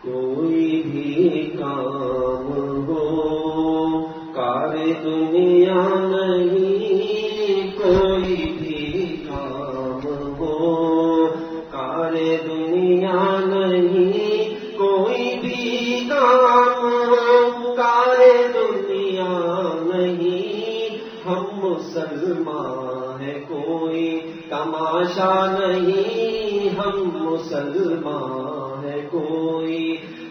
کوئی بھی کام ہو کار دنیا نہیں، کوئی بھی کام ہو کار دنیا نہیں، کوئی بھی کام ہو کار دنیا نہیں، ہم مسلمان ہیں کوئی تماشا نہیں، ہم مسلمان ہیں کوئی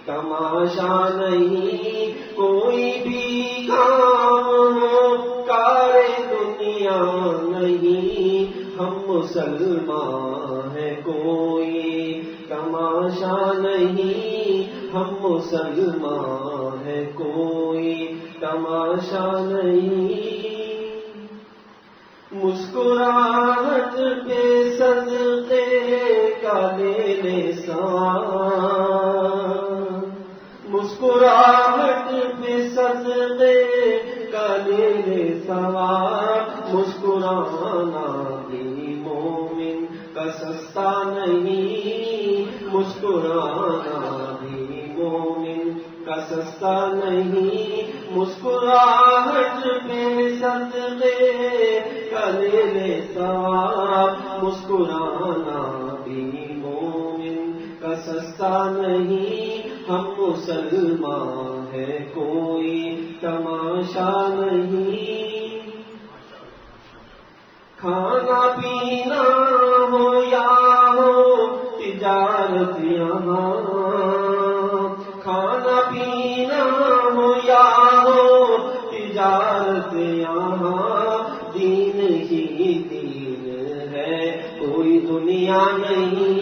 تماشا نہیں، کوئی بھی کام ہو کار دنیا نہیں، ہم مسلمان ہیں کوئی تماشا نہیں، ہم مسلمان ہیں کوئی تماشا نہیں۔ مسکراہٹ پہ صدقے کا لے لے ثواب، مسکراہٹ پہ صدقے کا لے لے ثواب، مسکرانا بھی مومن کا سستا نہیں، مسکرانا بھی مومن کا سستا نہیں، مسکراہٹ پہ صدقے کا لے لے ثواب، مسکرانا بھی مومن کا سستا نہیں، ہم مسلمان ہیں کوئی تماشا نہیں۔ کھانا پینا ہو یا ہو تجارت یہاں، کھانا پینا ہو یا ہو تجارت یہاں، دین ہی دین ہے کوئی دنیا نہیں،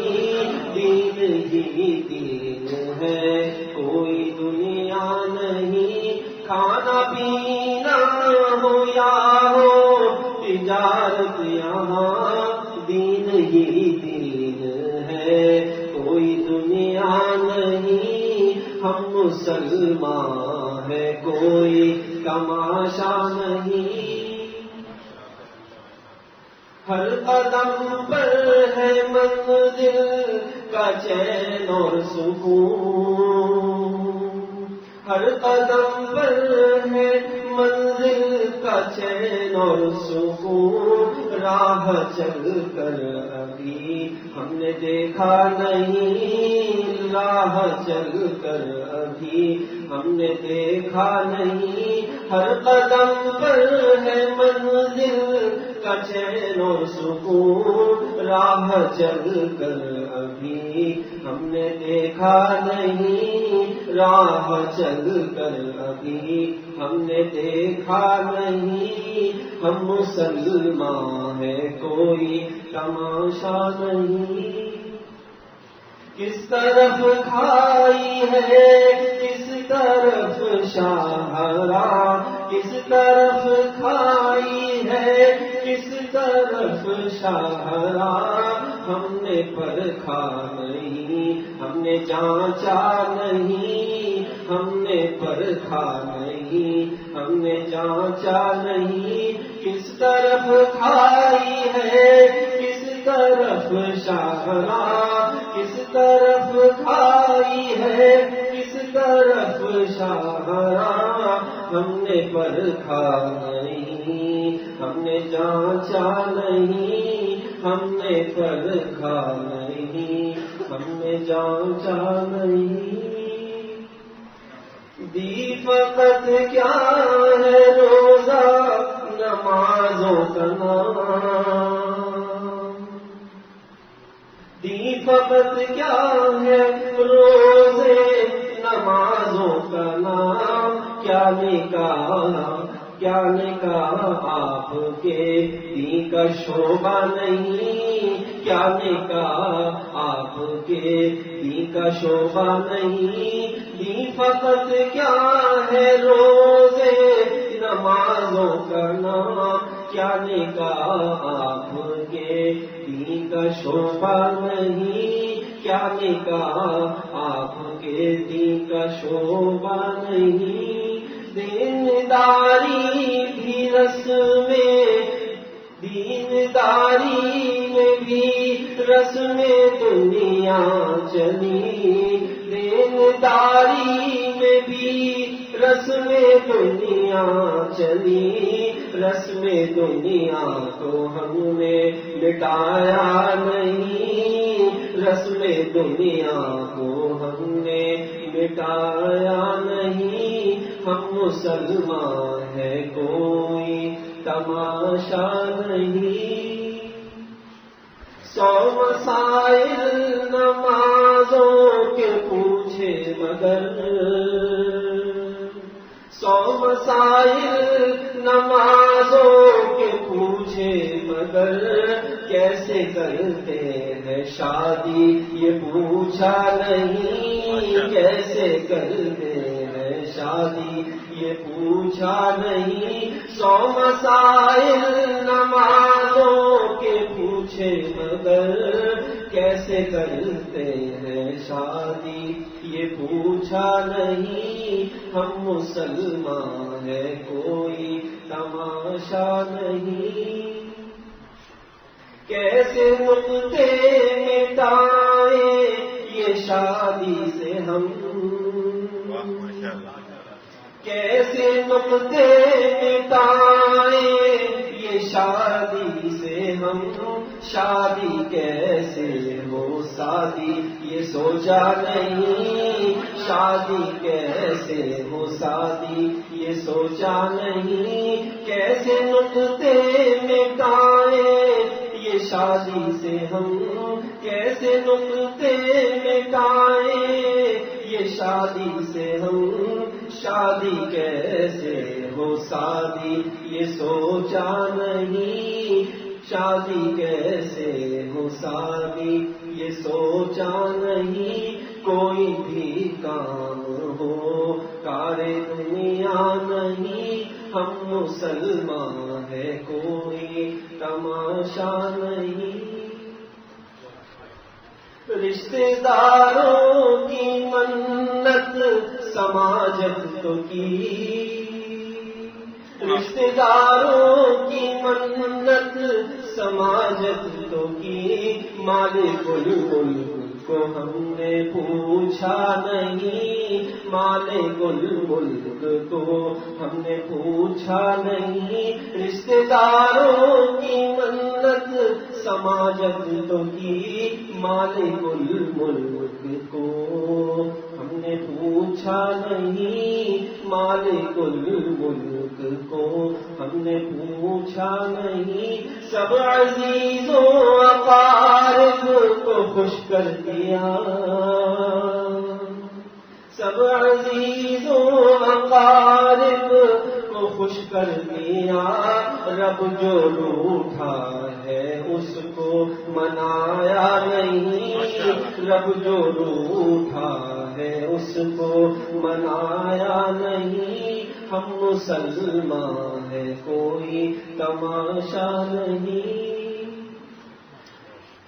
دین ہی دین ہے کوئی دنیا نہیں، کھانا پینا ہو یا ہو تجارت یہاں، دین ہی دین ہے کوئی دنیا نہیں، ہم مسلمان ہیں کوئی تماشا نہیں۔ ہر قدم پر ہے منزل کا چین اور سکون، ہر قدم پر ہے منزل کا چین اور سکون، راہ چل کر ابھی ہم نے دیکھا نہیں، راہ چل کر ابھی ہم نے دیکھا نہیں، ہر قدم پر ہے منزل کا چین اور سکون، راہ چل کر ابھی ہم نے دیکھا نہیں، راہ چل کر ابھی ہم نے دیکھا نہیں، ہم مسلمان ہیں کوئی تماشا نہیں۔ کس طرف کھائی ہے کس طرف شاہراہ، کس طرف کھائی ہے کس طرف شاہراہ، ہم نے پرکھا نہیں، ہم نے جانچا نہیں، ہم نے پرکھا نہیں، ہم نے جانچا نہیں، کس طرف کھائی ہے کس طرف شاہراہ، کس طرف کھائی ہے کس طرف شاہراہ، ہم نے پرکھا نہیں، ہم نے جانچا نہیں، ہم نے پرکھا نہیں، ہم نے جانچا نہیں۔ دی فقط کیا ہے روزہ نمازوں کا نام، دی فقط کیا ہے روزے نمازوں کا نام، کیا نکاح آپ کے دین کا شعبہ نہیں، کیا نکاح آپ کے دین کا شعبہ نہیں، دی فقط کیا ہے روزے نمازوں کا نام، کیا نکاح آپ کے دین کا شعبہ نہیں، کیا نکاح آپ کے دین کا شعبہ نہیں، دینداری بھی رسم میں، دینداری میں بھی رسم دنیا چلی، دینداری میں بھی رسم دنیا چلی، رسم دنیا کو ہم نے مٹایا نہیں، رسم دنیا کو ہم نے مٹایا نہیں، ہم مسلمان ہے کوئی تماشا نہیں۔ 100 مسائل نمازوں کے پوچھے مگر، 100 مسائل نمازوں کے پوچھے مگر، کیسے کرتے ہیں شادی یہ پوچھا نہیں، کیسے کرتے ہیں شادی یہ پوچھا نہیں۔ 100 مسائل نمازوں کے پوچھے مگر، کیسے کرتے ہیں شادی یہ پوچھا نہیں، ہم مسلمان ہے کوئی تماشا نہیں۔ کیسے نقطے مٹائیں یہ شادی سے ہم، کیسے نقطے مٹائیں یہ شادی سے ہم، شادی کیسے ہو سادی یہ سوچا نہیں، شادی کیسے ہو سادی یہ سوچا نہیں۔ کیسے نقطے مٹائیں یہ شادی سے ہم، کیسے نقطے مٹائیں یہ شادی سے ہم، شادی کیسے ہو سادی یہ سوچا نہیں، شادی کیسے ہو سادی یہ سوچا نہیں۔ کوئی بھی کام ہو کار دنیا نہیں، ہم مسلمان ہے کوئی تماشا نہیں۔ رشتہ داروں کی منت سماجت تو کی، رشتہ داروں کی منت سماجت تو کی، مالک الملک کو ہم نے پوچھا نہیں، مالک الملک کو ہم نے پوچھا نہیں۔ رشتہ داروں کی منت سماجت تو کی، مالک الملک کو ہم نے پوچھا نہیں، مالک الملک کو ہم نے پوچھا نہیں۔ سب عزیزوں اقارب کو خوش کر دیا، سب عزیزوں اقارب کو خوش کر دیا، رب جو روٹھا ہے اس کو منایا نہیں، رب جو روٹھا ہے اس کو منایا نہیں، ہم مسلمان ہے کوئی تماشا نہیں۔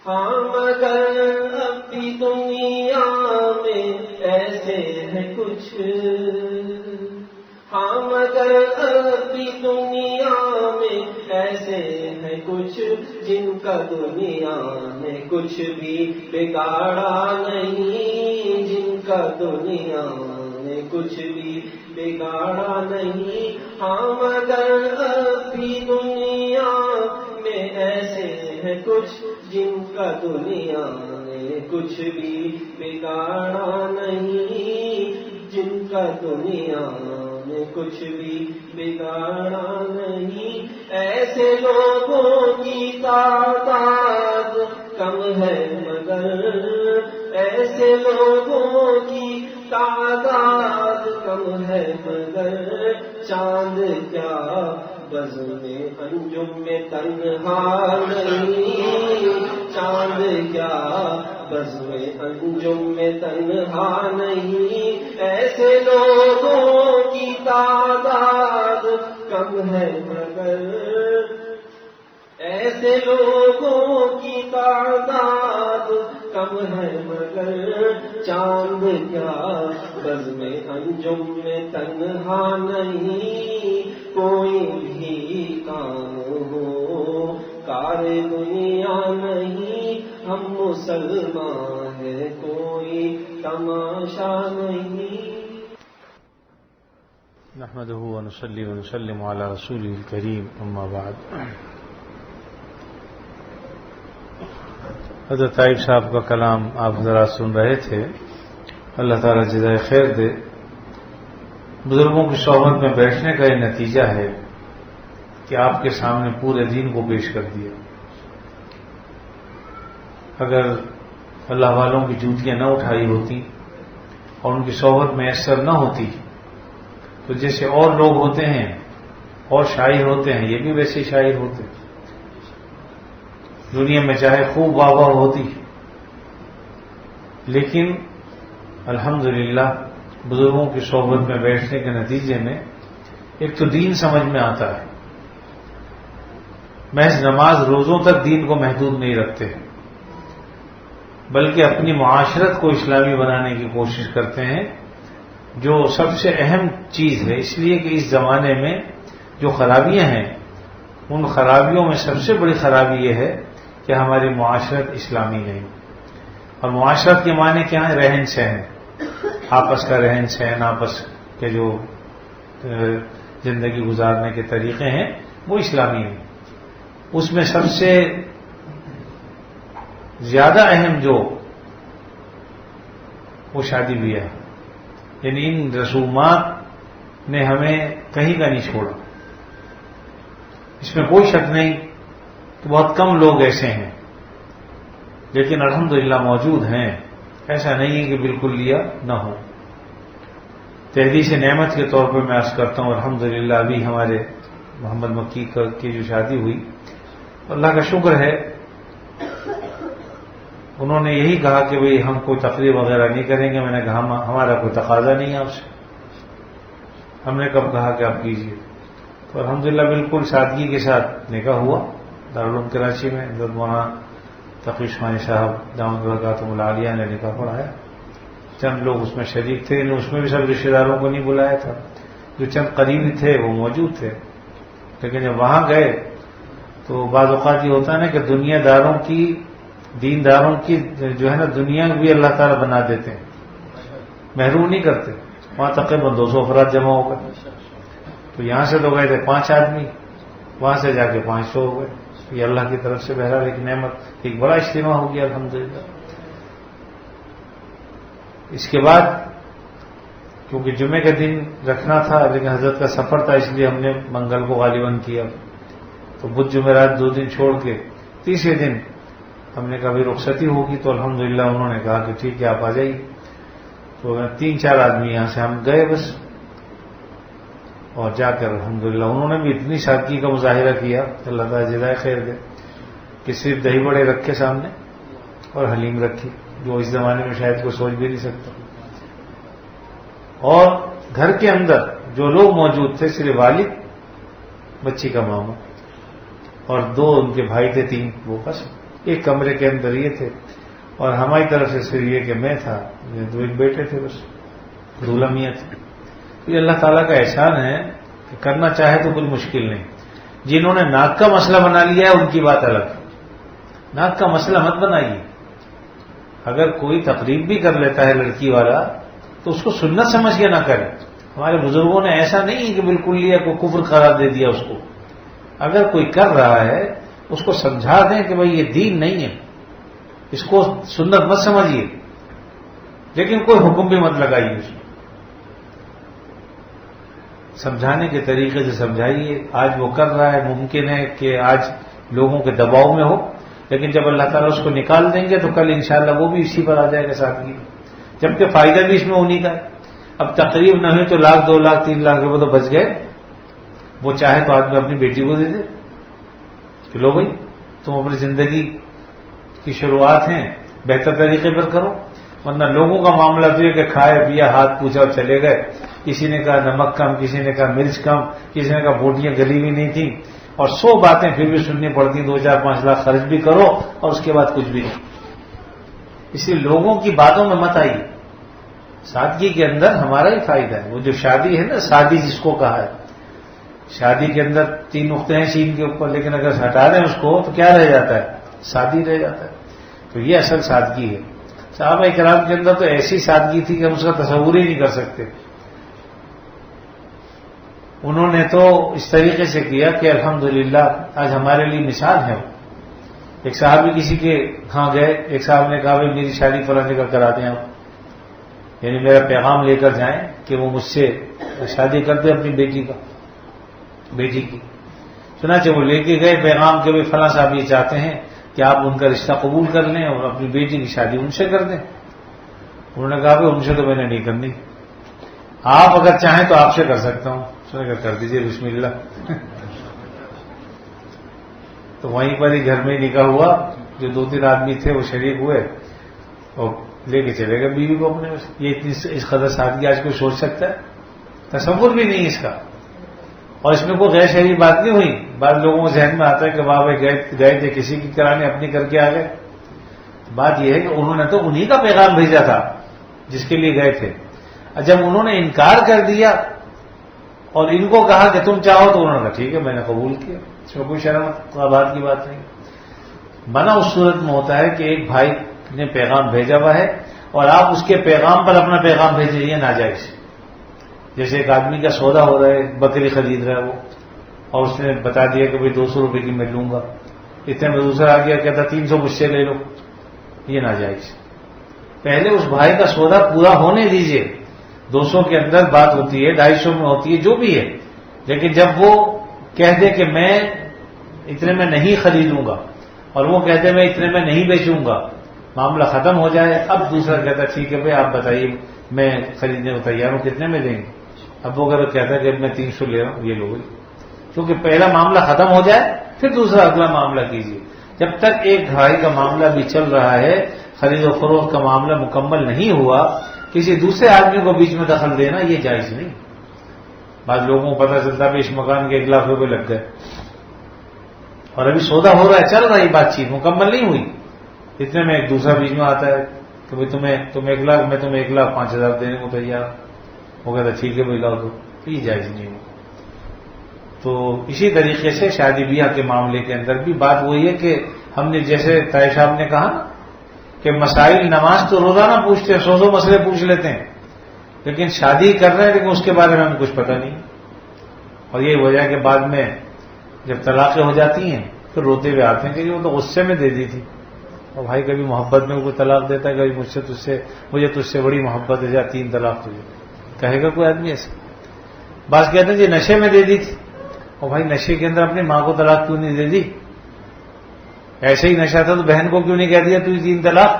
ہاں مگر اب بھی دنیا میں ایسے ہیں کچھ، ہاں مگر اب بھی دنیا میں ایسے ہیں کچھ، جن کا دنیا میں کچھ بھی بگاڑا نہیں، جن کا دنیا میں کچھ بھی بگاڑا نہیں۔ ہاں مگر اب بھی دنیا میں ایسے ہیں کچھ، جن کا دنیا میں کچھ بھی بگاڑا نہیں، جن کا دنیا میں کچھ بھی بگاڑا نہیں۔ ایسے لوگوں کی تعداد کم ہے مگر، ایسے لوگوں کی تعداد کم ہے مگر، چاند کیا بز میں انجم میں تنہا نہیں، چاند کیا بز میں انجم میں تنہا نہیں۔ ایسے لوگوں کی تعداد کم ہے مگر، ایسے لوگوں کی تعداد کم ہے مگر، چاند کیا بز میں انجم میں تنہا نہیں۔ کوئی بھی کام ہو کار دنیا نہیں، ہم مسلمان ہیں کوئی تماشا نہیں. نحمده ونصلي ونسلم على رسوله الكريم اما بعد. حضرت طائب صاحب کا کلام آپ ذرا سن رہے تھے. اللہ تعالیٰ جزائے خیر دے. بزرگوں کی صحبت میں بیٹھنے کا یہ نتیجہ ہے کہ آپ کے سامنے پورے دین کو پیش کر دیا. اگر اللہ والوں کی جوتیاں نہ اٹھائی ہوتی اور ان کی صحبت میسر نہ ہوتی تو جیسے اور لوگ ہوتے ہیں اور شاعر ہوتے ہیں یہ بھی ویسے شاعر ہوتے. دنیا میں چاہے خوب واہ واہ ہوتی لیکن الحمدللہ بزرگوں کی صحبت میں بیٹھنے کے نتیجے میں ایک تو دین سمجھ میں آتا ہے. محض نماز روزوں تک دین کو محدود نہیں رکھتے بلکہ اپنی معاشرت کو اسلامی بنانے کی کوشش کرتے ہیں جو سب سے اہم چیز ہے. اس لیے کہ اس زمانے میں جو خرابیاں ہیں ان خرابیوں میں سب سے بڑی خرابی یہ ہے کہ ہماری معاشرت اسلامی نہیں. اور معاشرت کے معنی کیا ہے؟ رہن سہن، آپس کا رہن سہن، آپس کے جو زندگی گزارنے کے طریقے ہیں وہ اسلامی ہیں. اس میں سب سے زیادہ اہم جو وہ شادی بیاہ ہے. یعنی ان رسومات نے ہمیں کہیں کا نہیں چھوڑا. اس میں کوئی شک نہیں کہ بہت کم لوگ ایسے ہیں لیکن الحمدللہ موجود ہیں. ایسا نہیں ہے کہ بالکل لیا نہ ہو. تحدیث نعمت کے طور پر میں عرض کرتا ہوں الحمدللہ ابھی ہمارے محمد مکی کی جو شادی ہوئی اللہ کا شکر ہے انہوں نے یہی کہا کہ بھئی ہم کوئی تقریر وغیرہ نہیں کریں گے. میں نے کہا ہمارا کوئی تقاضا نہیں ہے آپ سے. ہم نے کب کہا کہ آپ کیجیے. تو الحمدللہ بالکل سادگی کے ساتھ نکاح ہوا دارالعلوم کراچی میں. مولانا تقی عثمانی صاحب دامت برکاتہم العالیہ نے نکاح پڑھایا. چند لوگ اس میں شریک تھے. اس میں بھی سب رشتے داروں کو نہیں بلایا تھا. جو چند قریبی تھے وہ موجود تھے. لیکن جب وہاں گئے تو بعض اوقات یہ ہوتا ہے نا کہ دنیا داروں کی دینداروں کی جو ہے نا دنیا بھی اللہ تعالیٰ بنا دیتے ہیں، محروم نہیں کرتے. وہاں تقریباً 200 افراد جمع ہو گئے. تو یہاں سے تو گئے تھے 5 آدمی، وہاں سے جا کے 500 ہو گئے. یہ اللہ کی طرف سے بہرحال ایک نعمت، ایک بڑا اجتماع ہو گیا الحمدللہ. اس کے بعد کیونکہ جمعے کا دن رکھنا تھا لیکن حضرت کا سفر تھا اس لیے ہم نے منگل کو غالباً کیا. تو بدھ جمعرات 2 دن چھوڑ کے تیسرے دن ہم نے کبھی رخصتی ہوگی تو الحمدللہ انہوں نے کہا کہ ٹھیک ہے آپ آ جائیے. تو 3-4 آدمی یہاں سے ہم گئے بس. اور جا کر الحمدللہ انہوں نے بھی اتنی سادگی کا مظاہرہ کیا اللہ تعالیٰ جزائے خیر دے کہ صرف دہی بڑے رکھے سامنے اور حلیم رکھی جو اس زمانے میں شاید کوئی سوچ بھی نہیں سکتا. اور گھر کے اندر جو لوگ موجود تھے صرف والد، بچی کا ماما اور 2 ان کے بھائی تھے، 3 وہ بس ایک کمرے کے اندر یہ تھے. اور ہماری طرف سے صرف یہ کہ میں تھا، 2 ایک بیٹے تھے بس، دولہا میاں تھے. یہ اللہ تعالیٰ کا احسان ہے کہ کرنا چاہے تو کوئی مشکل نہیں. جنہوں نے ناک کا مسئلہ بنا لیا ہے ان کی بات الگ. ناک کا مسئلہ مت بنائیے. اگر کوئی تقریب بھی کر لیتا ہے لڑکی والا تو اس کو سنت سمجھ کے نہ کرے. ہمارے بزرگوں نے ایسا نہیں کہ بالکل لیا کوئی کفر قرار دے دیا اس کو. اگر کوئی کر رہا ہے اس کو سمجھا دیں کہ بھئی یہ دین نہیں ہے، اس کو سنت مت سمجھیے لیکن کوئی حکم بھی مت لگائیے. اس کو سمجھانے کے طریقے سے سمجھائیے. آج وہ کر رہا ہے، ممکن ہے کہ آج لوگوں کے دباؤ میں ہو لیکن جب اللہ تعالیٰ اس کو نکال دیں گے تو کل انشاءاللہ وہ بھی اسی پر آ جائے گا ساتھ ہی. جبکہ فائدہ بھی اس میں انہیں کا ہے. اب تقریب نہ ہوئی تو 1 لاکھ 2 لاکھ 3 لاکھ روپے تو بچ گئے. وہ چاہے تو آدمی اپنی بیٹی کو دے دے کہ لو بھائی تم اپنی زندگی کی شروعات ہیں بہتر طریقے پر کرو. ورنہ لوگوں کا معاملہ تو یہ کہ کھائے پیا ہاتھ پوچھا اور چلے گئے. کسی نے کہا نمک کم، کسی نے کہا مرچ کم، کسی نے کہا بوٹیاں گلی ہوئی نہیں تھیں. اور 100 باتیں پھر بھی سننی پڑتی. 2 4 5 لاکھ خرچ بھی کرو اور اس کے بعد کچھ بھی نہیں. اس لیے لوگوں کی باتوں میں مت آئیے. سادگی کے اندر ہمارا ہی فائدہ ہے. وہ جو شادی ہے نا، شادی جس کو کہا ہے، شادی کے اندر 3 نقطے ہیں سین کے اوپر، لیکن اگر ہٹا دیں اس کو تو کیا رہ جاتا ہے؟ شادی رہ جاتا ہے. تو یہ اصل سادگی ہے. صحابہ کرام کے اندر تو ایسی سادگی تھی کہ ہم اس کا تصور ہی نہیں کر سکتے. انہوں نے تو اس طریقے سے کیا کہ الحمدللہ آج ہمارے لیے مثال ہے. ایک صحابی کسی کے ہاں گئے، ایک صاحب نے کہا بھائی میری شادی فلانے کا کرا دیں آپ، یعنی میرا پیغام لے کر جائیں کہ وہ مجھ سے شادی کر دے اپنی بیٹی کی. چنانچہ وہ لے کے گئے پیغام کہ بھائی فلاں صاحب یہ چاہتے ہیں کہ آپ ان کا رشتہ قبول کر لیں اور اپنی بیٹی کی شادی ان سے کر دیں. انہوں نے کہا بھائی ان سے تو میں نے نہیں کرنی، آپ اگر چاہیں تو آپ سے کر سکتا ہوں. اس نے کہا کر دیجیے بسم اللہ. تو وہیں پر ہی گھر میں نکاح ہوا. جو 2-3 آدمی تھے وہ شریک ہوئے اور لے کے چلے گئے بیوی کو اپنے. یہ اتنی اس قدر سادگی آج کوئی سوچ سکتا ہے؟ تصور بھی نہیں اس کا. اور اس میں کوئی غیر شہری بات نہیں ہوئی. بعض لوگوں کو ذہن میں آتا ہے کہ واہ بھائی گئے تھے کسی کی کرانے اپنی کر کے آ گئے. بات یہ ہے کہ انہوں نے تو انہی کا پیغام بھیجا تھا جس کے لیے گئے تھے. جب انہوں نے انکار کر دیا اور ان کو کہا کہ تم چاہو تو انہوں نے کہا ٹھیک ہے میں نے قبول کیا. اس میں کوئی شرم بات کی بات نہیں. منع اس صورت میں ہوتا ہے کہ ایک بھائی نے پیغام بھیجا ہوا ہے اور آپ اس کے پیغام پر اپنا پیغام بھیجیں، یہ ناجائز. جیسے ایک آدمی کا سودا ہو رہا ہے، بکری خرید رہا ہے وہ، اور اس نے بتا دیا کہ بھائی 200 روپے کی میں لوں گا. اتنے میں دوسرا آ گیا کہتا 300 مجھ سے لے لو، یہ ناجائز. پہلے اس بھائی کا سودا پورا ہونے دیجئے. 200 کے اندر بات ہوتی ہے، 250 میں ہوتی ہے، جو بھی ہے. لیکن جب وہ کہہ دے کہ میں اتنے میں نہیں خریدوں گا اور وہ کہتے میں اتنے میں نہیں بیچوں گا، معاملہ ختم ہو جائے. اب دوسرا کہتا ٹھیک ہے بھائی آپ بتائیے میں خریدنے کو تیار ہوں، کتنے میں دیں گے؟ اب وہ اگر کہتا ہے کہ میں 300 لے رہا ہوں، یہ لو. کیونکہ پہلا معاملہ ختم ہو جائے پھر دوسرا اگلا معاملہ کیجیے. جب تک ایک بھائی کا معاملہ بھی چل رہا ہے، خرید و فروخت کا معاملہ مکمل نہیں ہوا، کسی دوسرے آدمی کو بیچ میں دخل دینا یہ جائز نہیں. بعض لوگوں کو پتہ چلتا ہے اس مکان کے 1 لاکھ روپے لگ گئے اور ابھی سودا ہو رہا ہے، چل رہا ہے، بات چیت مکمل نہیں ہوئی. اتنے میں ایک دوسرا بیچ میں آتا ہے کہ بھائی تم 1 لاکھ، میں تمہیں 1,05,000 دینے کو تیار. وہ کہتا ٹھیک ہے بھائی لاؤ دو. یہ جائز نہیں ہو. تو اسی طریقے سے شادی بیاہ کے معاملے کے اندر بھی بات وہی ہے کہ ہم نے جیسے طاہر صاحب نے کہا کہ مسائل نماز تو روزانہ پوچھتے ہیں، 100 مسئلے پوچھ لیتے ہیں، لیکن شادی کر رہے ہیں لیکن اس کے بارے میں ہمیں کچھ پتہ نہیں. اور یہی وجہ ہے کہ بعد میں جب طلاقیں ہو جاتی ہیں پھر روتے ہوئے آتے ہیں کہ وہ تو غصے میں دے دی تھی. اور بھائی کبھی محبت میں کوئی طلاق دیتا ہے، کبھی مجھے تجھ سے بڑی محبت ہے، جا 3 طلاق تجھے کہے گا کوئی آدمی ایسا؟ بعض کہتے ہیں جی نشے میں دے دی تھی. اور بھائی نشے کے اندر اپنی ماں کو طلاق کیوں نہیں دے دی؟ ایسے ہی نشہ تھا تو بہن کو کیوں نہیں کہہ دیا تجھے 3 طلاق؟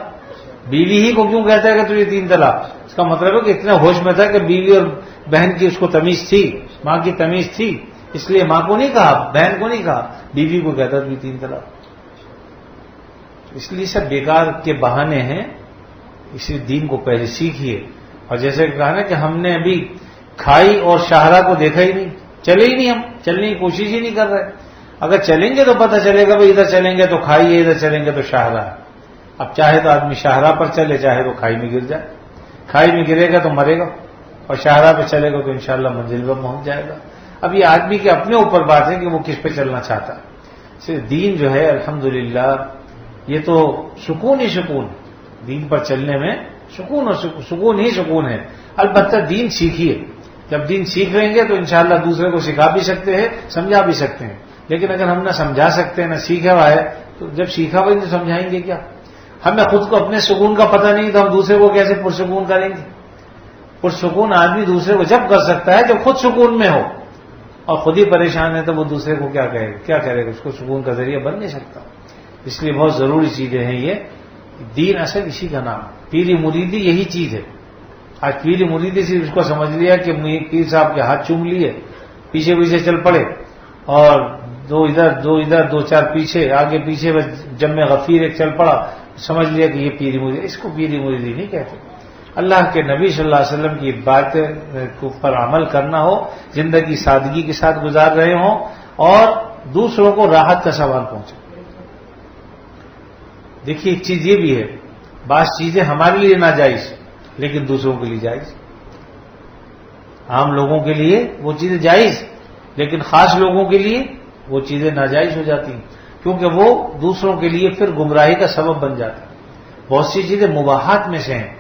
بیوی ہی کو کیوں کہتا ہے کہ تجھے 3 طلاق؟ اس کا مطلب ہے کہ اتنے ہوش میں تھا کہ بیوی اور بہن کی اس کو تمیز تھی، ماں کی تمیز تھی، اس لیے ماں کو نہیں کہا، بہن کو نہیں کہا، بیوی کو کہتا تجھے 3 طلاق. اس لیے سب بیکار کے بہانے ہیں. اسی دین کو پہلے سیکھیے. اور جیسے کہا نا کہ ہم نے ابھی کھائی اور شاہراہ کو دیکھا ہی نہیں، چلے ہی نہیں، ہم چلنے کی کوشش ہی نہیں کر رہے. اگر چلیں گے تو پتہ چلے گا بھائی ادھر چلیں گے تو کھائی ہے، ادھر چلیں گے تو شاہراہ. اب چاہے تو آدمی شاہراہ پر چلے، چاہے تو کھائی میں گر جائے. کھائی میں گرے گا تو مرے گا اور شاہراہ پہ چلے گا تو انشاءاللہ منزل پر پہنچ جائے گا. اب یہ آدمی کے اپنے اوپر بات ہے کہ وہ کس پہ چلنا چاہتا ہے. صرف دین جو ہے الحمدللہ یہ تو سکون ہی سکون، دین پر چلنے میں سکون ہی سکون ہے. البتہ دین سیکھیے. جب دین سیکھ لیں گے تو انشاءاللہ دوسرے کو سکھا بھی سکتے ہیں، سمجھا بھی سکتے ہیں. لیکن اگر ہم نہ سمجھا سکتے ہیں نہ سیکھا ہوا ہے تو جب سیکھا ہوا تو سمجھائیں گے کیا؟ ہمیں خود کو اپنے سکون کا پتہ نہیں تو ہم دوسرے کو کیسے پرسکون کریں گے؟ پرسکون آدمی دوسرے کو جب کر سکتا ہے جب خود سکون میں ہو، اور خود ہی پریشان ہے تو وہ دوسرے کو کیا کہے گا، کیا کرے گا؟ اس کو سکون کا ذریعہ بن نہیں سکتا. اس لیے بہت ضروری چیزیں ہیں یہ. دین اصل اسی کا نام، پیری مریدی یہی چیز ہے. آج پیری مریدی صرف اس کو سمجھ لیا کہ پیر صاحب کے ہاتھ چوم لیے، پیچھے پیچھے چل پڑے اور 2 ادھر 2 ادھر 2 4 پیچھے، آگے پیچھے بس جم غفیر ایک چل پڑا، سمجھ لیا کہ یہ پیری مریدی. اس کو پیری مریدی نہیں کہتے. اللہ کے نبی صلی اللہ علیہ وسلم کی بات پر عمل کرنا ہو، زندگی سادگی کے ساتھ گزار رہے ہوں اور دوسروں کو راحت کا سامان پہنچے. دیکھیے ایک چیز یہ بھی ہے، بعض چیزیں ہمارے لیے ناجائز لیکن دوسروں کے لیے جائز. عام لوگوں کے لیے وہ چیزیں جائز لیکن خاص لوگوں کے لیے وہ چیزیں ناجائز ہو جاتی ہیں، کیونکہ وہ دوسروں کے لیے پھر گمراہی کا سبب بن جاتی ہیں. بہت سی چیزیں مباحات میں سے ہیں،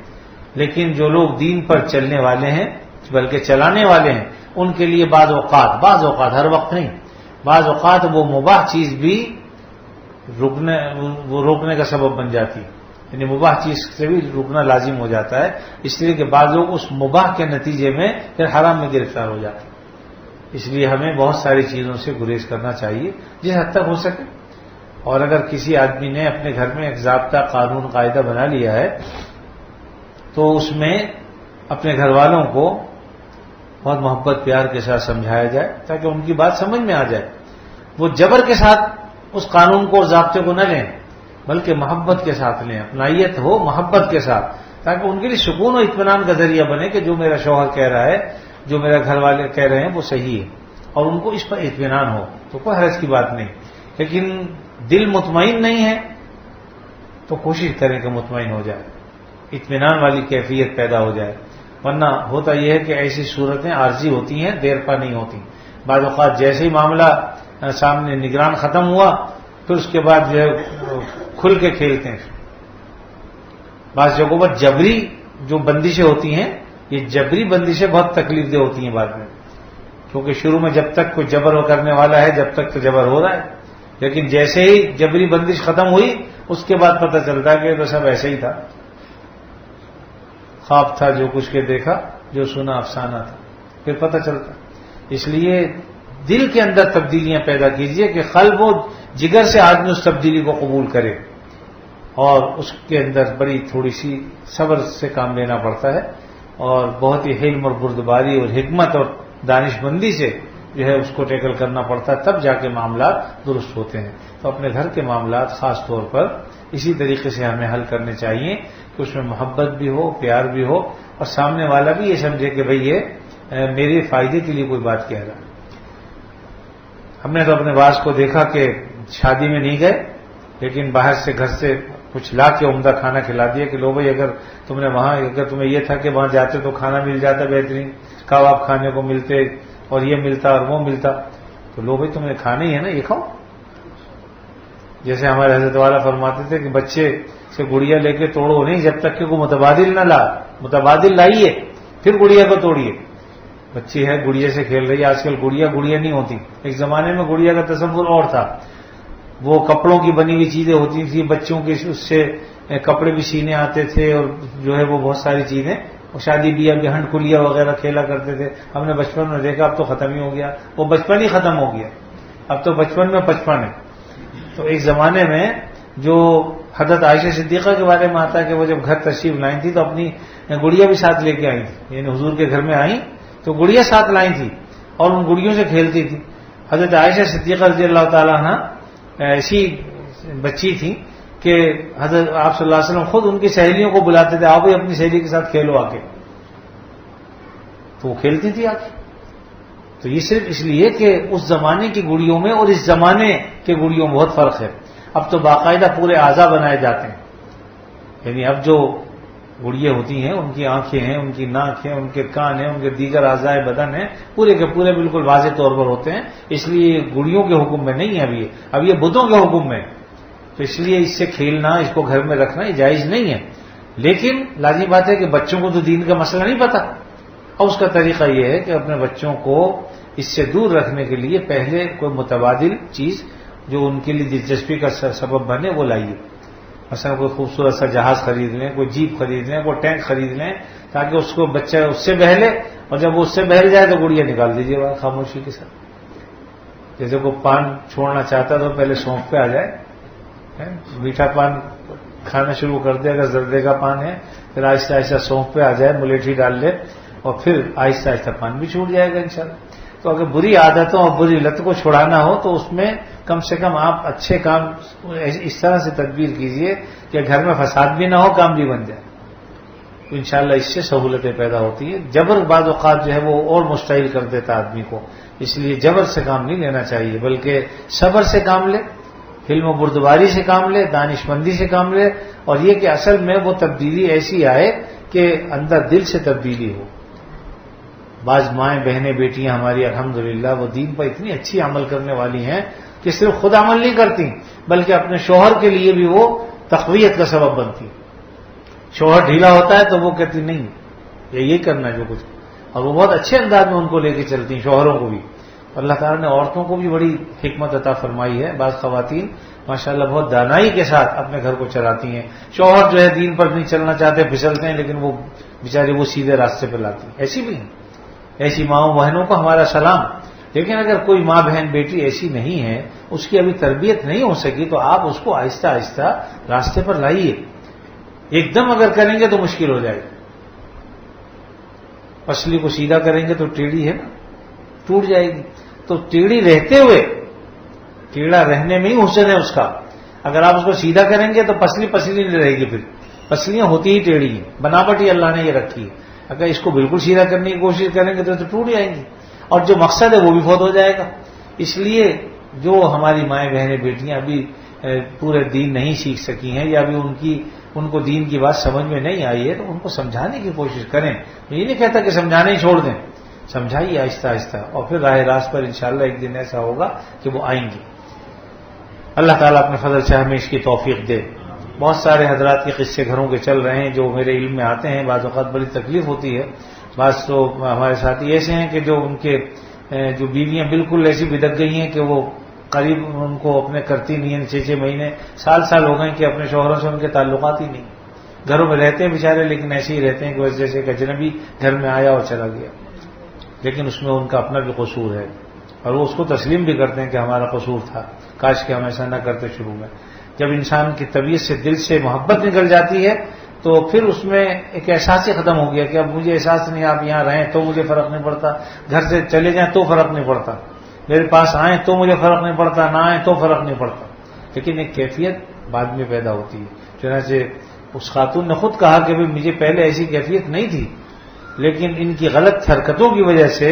لیکن جو لوگ دین پر چلنے والے ہیں بلکہ چلانے والے ہیں ان کے لیے بعض اوقات ہر وقت نہیں، بعض اوقات وہ مباح چیز بھی روکنے کا سبب بن جاتی ہے، یعنی مباح چیز سے بھی رکنا لازم ہو جاتا ہے، اس لیے کہ بعض لوگ اس مباح کے نتیجے میں پھر حرام میں گرفتار ہو جاتے ہیں۔ اس لیے ہمیں بہت ساری چیزوں سے گریز کرنا چاہیے جس حد تک ہو سکے، اور اگر کسی آدمی نے اپنے گھر میں ایک ضابطہ قانون قاعدہ بنا لیا ہے تو اس میں اپنے گھر والوں کو بہت محبت پیار کے ساتھ سمجھایا جائے تاکہ ان کی بات سمجھ میں آ جائے، وہ جبر کے ساتھ اس قانون کو اور ضابطے کو نہ لیں بلکہ محبت کے ساتھ لیں، اپنائیت ہو محبت کے ساتھ، تاکہ ان کے لیے سکون و اطمینان کا ذریعہ بنے کہ جو میرا شوہر کہہ رہا ہے، جو میرا گھر والے کہہ رہے ہیں وہ صحیح ہے، اور ان کو اس پر اطمینان ہو تو کوئی حرج کی بات نہیں۔ لیکن دل مطمئن نہیں ہے تو کوشش کریں کہ مطمئن ہو جائے، اطمینان والی کیفیت پیدا ہو جائے، ورنہ ہوتا یہ ہے کہ ایسی صورتیں عارضی ہوتی ہیں، دیر پا نہیں ہوتی۔ بعض اوقات جیسے ہی معاملہ سامنے نگران ختم ہوا پھر اس کے بعد جو ہے کھل کے کھیلتے ہیں۔ بعض جگہوں پر جبری جو بندشیں ہوتی ہیں، یہ جبری بندشیں بہت تکلیف دہ ہوتی ہیں بعد میں، کیونکہ شروع میں جب تک کوئی جبر کرنے والا ہے جب تک تو جبر ہو رہا ہے، لیکن جیسے ہی جبری بندش ختم ہوئی اس کے بعد پتہ چلتا ہے کہ تو سب ایسے ہی تھا، خواب تھا جو کچھ کے دیکھا، جو سنا افسانہ تھا، پھر پتہ چلتا۔ اس لیے دل کے اندر تبدیلیاں پیدا کیجئے کہ قلب و جگر سے آدمی اس تبدیلی کو قبول کرے، اور اس کے اندر بڑی تھوڑی سی صبر سے کام لینا پڑتا ہے، اور بہت ہی حلم اور بردباری اور حکمت اور دانش مندی سے جو ہے اس کو ٹیکل کرنا پڑتا ہے، تب جا کے معاملات درست ہوتے ہیں۔ تو اپنے گھر کے معاملات خاص طور پر اسی طریقے سے ہمیں حل کرنے چاہیے کہ اس میں محبت بھی ہو، پیار بھی ہو، اور سامنے والا بھی یہ سمجھے کہ بھئی یہ میرے فائدے کے لیے کوئی بات کہہ رہا ہے۔ ہم نے تو اپنے باز کو دیکھا کہ شادی میں نہیں گئے لیکن باہر سے گھر سے کچھ لا کے عمدہ کھانا کھلا دیا کہ لو بھائی اگر تم نے وہاں، اگر تمہیں یہ تھا کہ وہاں جاتے تو کھانا مل جاتا بہترین، کباب کھانے کو ملتے اور یہ ملتا اور وہ ملتا، تو لو بھائی تم نے کھانا ہی ہے نا، یہ کھاؤ۔ جیسے ہمارے حضرت والا فرماتے تھے کہ بچے سے گڑیا لے کے توڑو نہیں جب تک کہ کوئی متبادل نہ متبادل لائیے پھر گڑیا کو توڑیے۔ بچی ہے گڑیا سے کھیل رہی ہے، آج کل گڑیا نہیں ہوتی، ایک زمانے میں گڑیا کا تصور اور تھا، وہ کپڑوں کی بنی ہوئی چیزیں ہوتی تھیں، بچوں کی اس سے کپڑے بھی سینے آتے تھے، اور جو ہے وہ بہت ساری چیزیں، اور شادی بیاہ کے ہنڈ کلیا وغیرہ کھیلا کرتے تھے۔ ہم نے بچپن میں دیکھا، اب تو ختم ہی ہو گیا، وہ بچپن ہی ختم ہو گیا، اب تو بچپن میں پچپن ہے۔ تو ایک زمانے میں جو حضرت عائشہ صدیقہ کے بارے میں آتا ہے کہ وہ جب گھر تشریف لائیں تھی تو اپنی گڑیا بھی ساتھ لے کے آئی تھی، یعنی حضور کے گھر میں آئیں تو گڑیا ساتھ لائی تھی اور ان گڑیوں سے کھیلتی تھی۔ حضرت عائشہ صدیقہ رضی اللہ تعالیٰ عنہ ایسی بچی تھی کہ حضرت آپ صلی اللہ علیہ وسلم خود ان کی سہیلیوں کو بلاتے تھے، آپ بھی اپنی سہیلی کے ساتھ کھیلو آ کے، تو وہ کھیلتی تھی آ کے۔ تو یہ صرف اس لیے کہ اس زمانے کی گڑیوں میں اور اس زمانے کے گڑیوں میں بہت فرق ہے۔ اب تو باقاعدہ پورے اعضاء بنائے جاتے ہیں، یعنی اب جو گڑیے ہوتی ہیں ان کی آنکھیں ہیں، ان کی ناک ہے، ان کے کان ہیں، ان کے دیگر اعضاء بدن ہیں، پورے کے پورے بالکل واضح طور پر ہوتے ہیں، اس لیے گڑیوں کے حکم میں نہیں ہے اب یہ بتوں کے حکم میں، تو اس لیے اس سے کھیلنا، اس کو گھر میں رکھنا یہ جائز نہیں ہے۔ لیکن لازمی بات ہے کہ بچوں کو تو دین کا مسئلہ نہیں پتا، اور اس کا طریقہ یہ ہے کہ اپنے بچوں کو اس سے دور رکھنے کے لیے پہلے کوئی متبادل چیز جو ان کے لیے دلچسپی کا سبب بنے وہ لائیے، مثلا کوئی خوبصورت سا جہاز خرید لیں، کوئی جیپ خرید لیں، کوئی ٹینک خرید لیں، تاکہ اس کو بچہ اس سے بہلے، اور جب وہ اس سے بہل جائے تو گڑیا نکال دیجیے گا خاموشی کے ساتھ۔ جیسے کوئی پان چھوڑنا چاہتا تو پہلے سونف پہ آ جائے، میٹھا پان کھانا شروع کر دے اگر زردے کا پان ہے، پھر آہستہ آہستہ سونف پہ آ جائے، ملیٹھی ڈال لے، اور پھر آہستہ آہستہ پان بھی چھوٹ جائے گا انشاءاللہ۔ تو اگر بری عادتوں اور بری لت کو چھڑانا ہو تو اس میں کم سے کم آپ اچھے کام اس طرح سے تدبیر کیجئے کہ گھر میں فساد بھی نہ ہو، کام بھی بن جائے، تو انشاءاللہ اس سے سہولتیں پیدا ہوتی ہیں۔ جبر بعض اوقات جو ہے وہ اور مشتعل کر دیتا آدمی کو، اس لیے جبر سے کام نہیں لینا چاہیے، بلکہ صبر سے کام لے، حلم و بردباری سے کام لے، دانش مندی سے کام لے، اور یہ کہ اصل میں وہ تبدیلی ایسی آئے کہ اندر دل سے تبدیلی ہو۔ بعض مائیں بہنیں بیٹیاں ہماری الحمدللہ وہ دین پر اتنی اچھی عمل کرنے والی ہیں کہ صرف خود عمل نہیں کرتی بلکہ اپنے شوہر کے لیے بھی وہ تقویت کا سبب بنتی، شوہر ڈھیلا ہوتا ہے تو وہ کہتی نہیں یہ کرنا ہے جو کچھ، اور وہ بہت اچھے انداز میں ان کو لے کے چلتی ہیں، شوہروں کو بھی. اللہ تعالیٰ نے عورتوں کو بھی بڑی حکمت عطا فرمائی ہے. بعض خواتین ماشاءاللہ بہت دانائی کے ساتھ اپنے گھر کو چلاتی ہیں. شوہر جو ہے دین پر نہیں چلنا چاہتے، پھسلتے ہیں، لیکن وہ بیچارے وہ سیدھے راستے پہ لاتی ہیں. ایسی بھی ہیں، ایسی ماؤں بہنوں کو ہمارا سلام. لیکن اگر کوئی ماں بہن بیٹی ایسی نہیں ہے، اس کی ابھی تربیت نہیں ہو سکی، تو آپ اس کو آہستہ آہستہ راستے پر لائیے. ایک دم اگر کریں گے تو مشکل ہو جائے گا. پسلی کو سیدھا کریں گے تو ٹیڑھی ہے نا، ٹوٹ جائے گی. تو ٹیڑھی رہتے ہوئے، ٹیڑھا رہنے میں ہی حسن ہے اس کا. اگر آپ اس کو سیدھا کریں گے تو پسلی نہیں رہے گی. پھر پسلیاں ہوتی ہی ٹیڑھی ہیں، بناوٹ ہی اللہ نے یہ رکھی ہے. اگر اس کو بالکل سیدھا کرنے کی کوشش کریں گے تو ٹوٹ جائیں گی، اور جو مقصد ہے وہ بھی فوت ہو جائے گا. اس لیے جو ہماری مائیں بہنیں بیٹیاں ابھی پورے دین نہیں سیکھ سکی ہیں، یا ابھی ان کو دین کی بات سمجھ میں نہیں آئی ہے، تو ان کو سمجھانے کی کوشش کریں. یہ نہیں کہتا کہ سمجھانے ہی چھوڑ دیں، سمجھائیے آہستہ آہستہ، اور پھر راہ راست پر انشاءاللہ ایک دن ایسا ہوگا کہ وہ آئیں گی. اللہ تعالیٰ اپنے فضل سے ہمیں اس کی توفیق دے. بہت سارے حضرات کے قصے گھروں کے چل رہے ہیں جو میرے علم میں آتے ہیں. بعض اوقات بڑی تکلیف ہوتی ہے. بعض تو ہمارے ساتھی ایسے ہیں کہ جو ان کے جو بیویاں بالکل ایسی بدک گئی ہیں کہ وہ قریب ان کو اپنے کرتی نہیں ہیں. 6 مہینے سال ہو گئے کہ اپنے شوہروں سے ان کے تعلقات ہی نہیں. گھروں میں رہتے ہیں بیچارے، لیکن ایسے ہی رہتے ہیں کہ جیسے ایک اجنبی گھر میں آیا اور چلا گیا. لیکن اس میں ان کا اپنا بھی قصور ہے، اور وہ اس کو تسلیم بھی کرتے ہیں کہ ہمارا قصور تھا، کاش کہ ہم ایسا نہ کرتے شروع میں. جب انسان کی طبیعت سے، دل سے محبت نکل جاتی ہے تو پھر اس میں ایک احساس ہی ختم ہو گیا کہ اب مجھے احساس نہیں، آپ یہاں رہیں تو مجھے فرق نہیں پڑتا، گھر سے چلے جائیں تو فرق نہیں پڑتا، میرے پاس آئیں تو مجھے فرق نہیں پڑتا، نہ آئیں تو فرق نہیں پڑتا. لیکن ایک کیفیت بعد میں پیدا ہوتی ہے. چنانچہ اس خاتون نے خود کہا کہ مجھے پہلے ایسی کیفیت نہیں تھی، لیکن ان کی غلط حرکتوں کی وجہ سے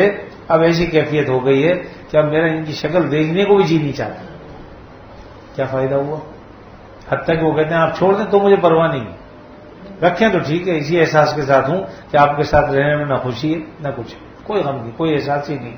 اب ایسی کیفیت ہو گئی ہے کہ اب میرا ان کی شکل دیکھنے کو بھی جی نہیں چاہتا. کیا فائدہ ہوا؟ حتیٰ کہ وہ کہتے ہیں آپ چھوڑ دیں تو مجھے پرواہ نہیں، رکھیں تو ٹھیک ہے. اسی احساس کے ساتھ ہوں کہ آپ کے ساتھ رہنے میں نہ خوشی ہے نہ کچھ، کوئی غم نہیں، کوئی احساس ہی نہیں.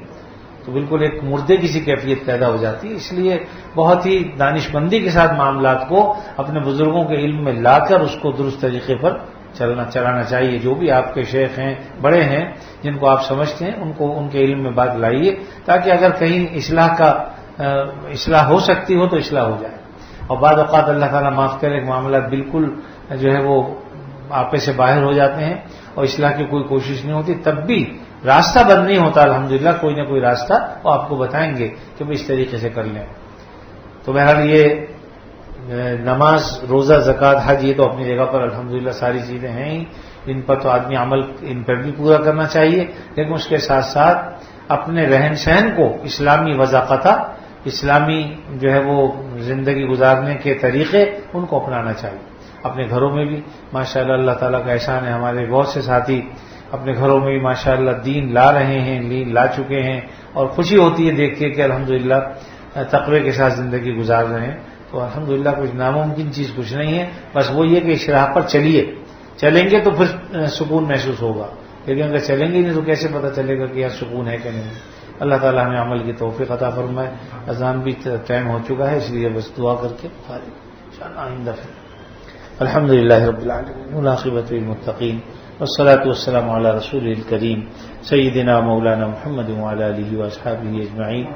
تو بالکل ایک مردے کی سی کیفیت پیدا ہو جاتی ہے. اس لیے بہت ہی دانش مندی کے ساتھ معاملات کو اپنے بزرگوں کے علم میں لا کر اس کو درست طریقے پر چلانا چاہیے. جو بھی آپ کے شیخ ہیں، بڑے ہیں، جن کو آپ سمجھتے ہیں، ان کے علم میں بات لائیے، تاکہ اگر کہیں اصلاح ہو سکتی ہو تو اصلاح ہو جائے. اور بعض اوقات اللہ تعالیٰ معاف کرے کہ معاملات بالکل جو ہے وہ آپے سے باہر ہو جاتے ہیں اور اصلاح کی کوئی کوشش نہیں ہوتی، تب بھی راستہ بند نہیں ہوتا. الحمدللہ کوئی نہ کوئی راستہ وہ آپ کو بتائیں گے کہ وہ اس طریقے سے کر لیں. تو بہرحال یہ نماز، روزہ، زکوٰۃ، حج، یہ تو اپنی جگہ پر الحمدللہ ساری چیزیں ہیں ہی، ان پر تو آدمی عمل ان پر بھی پورا کرنا چاہیے. لیکن اس کے ساتھ ساتھ اپنے رہن سہن کو اسلامی وضاقتہ، اسلامی جو ہے وہ زندگی گزارنے کے طریقے، ان کو اپنانا چاہیے. اپنے گھروں میں بھی ماشاءاللہ اللہ تعالیٰ کا احسان ہے، ہمارے بہت سے ساتھی اپنے گھروں میں بھی ماشاءاللہ دین لا رہے ہیں، لا چکے ہیں، اور خوشی ہوتی ہے دیکھ کے کہ الحمدللہ تقوی کے ساتھ زندگی گزار رہے ہیں. تو الحمدللہ کچھ ناممکن چیز کچھ نہیں ہے. بس وہ یہ کہ اس راہ پر چلیں گے تو پھر سکون محسوس ہوگا. لیکن اگر چلیں گے نہیں تو کیسے پتہ چلے گا کہ یار سکون ہے کہ نہیں. اللہ تعالیٰ ہمیں عمل کی توفیق عطا فرمائے. اذان بھی ٹائم ہو چکا ہے، اس لیے بس دعا کر کے آئندہ پھر. الحمدللہ رب العالمین والعاقبۃ للمتقین والصلاة والسلام علی رسول الکریم سیدنا مولانا محمد وعلی آلہ واصحابہ اجمعین.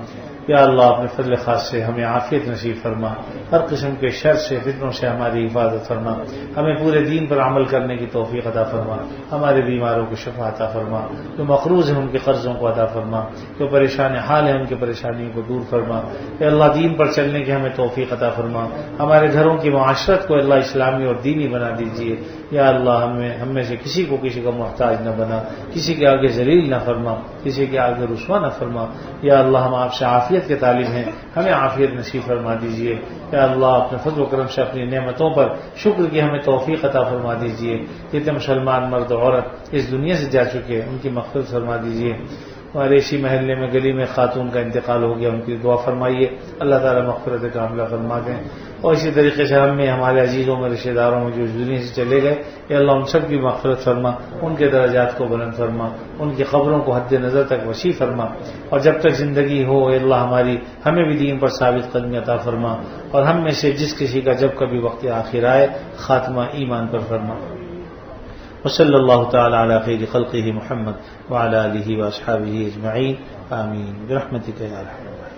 یا اللہ اپنے فضل خاص سے ہمیں عافیت نصیب فرما، ہر قسم کے شر سے، فتنوں سے ہماری حفاظت فرما، ہمیں پورے دین پر عمل کرنے کی توفیق عطا فرما، ہمارے بیماروں کو شفا عطا فرما، جو مقروض ہیں ان کے قرضوں کو عطا فرما، جو پریشان حال ہیں ان کی پریشانیوں کو دور فرما. یا اللہ دین پر چلنے کی ہمیں توفیق عطا فرما، ہمارے گھروں کی معاشرت کو اللہ اسلامی اور دینی بنا دیجیے. یا اللہ ہم میں سے کسی کو کسی کا محتاج نہ بنا، کسی کے آگے ذلیل نہ فرما، کسی کے آگے رسوا نہ فرما. یا اللہ ہم آپ سے عافیت کے طالب ہیں، ہمیں عافیت نصیب فرما دیجیے. یا اللہ اپنے فضل و کرم سے اپنی نعمتوں پر شکر کی ہمیں توفیق عطا فرما دیجیے. جتنے مسلمان مرد و عورت اس دنیا سے جا چکے ان کی مغفرت فرما دیجیے. ہمارے اسی محلے میں گلی میں خاتون کا انتقال ہو گیا، ان کی دعا فرمائیے، اللہ تعالیٰ مغفرت کا عملہ فرما دیں. اور اسی طریقے سے ہم میں ہمارے عزیزوں میں، رشتہ داروں میں جو دنیا سے چلے گئے، یا اللہ ان سب کی مغفرت فرما، ان کے درجات کو بلند فرما، ان کی قبروں کو حد نظر تک وسیع فرما. اور جب تک زندگی ہو اے اللہ ہماری، ہمیں بھی دین پر ثابت قدمی عطا فرما. اور ہم میں سے جس کسی کا جب کبھی وقت آخر آئے، خاتمہ ایمان پر فرما. وصلی اللہ تعالی علی خیر خلقہ محمد وعلی آلہ واصحابہ اجمعین آمین برحمتک یا ارحم الراحمین.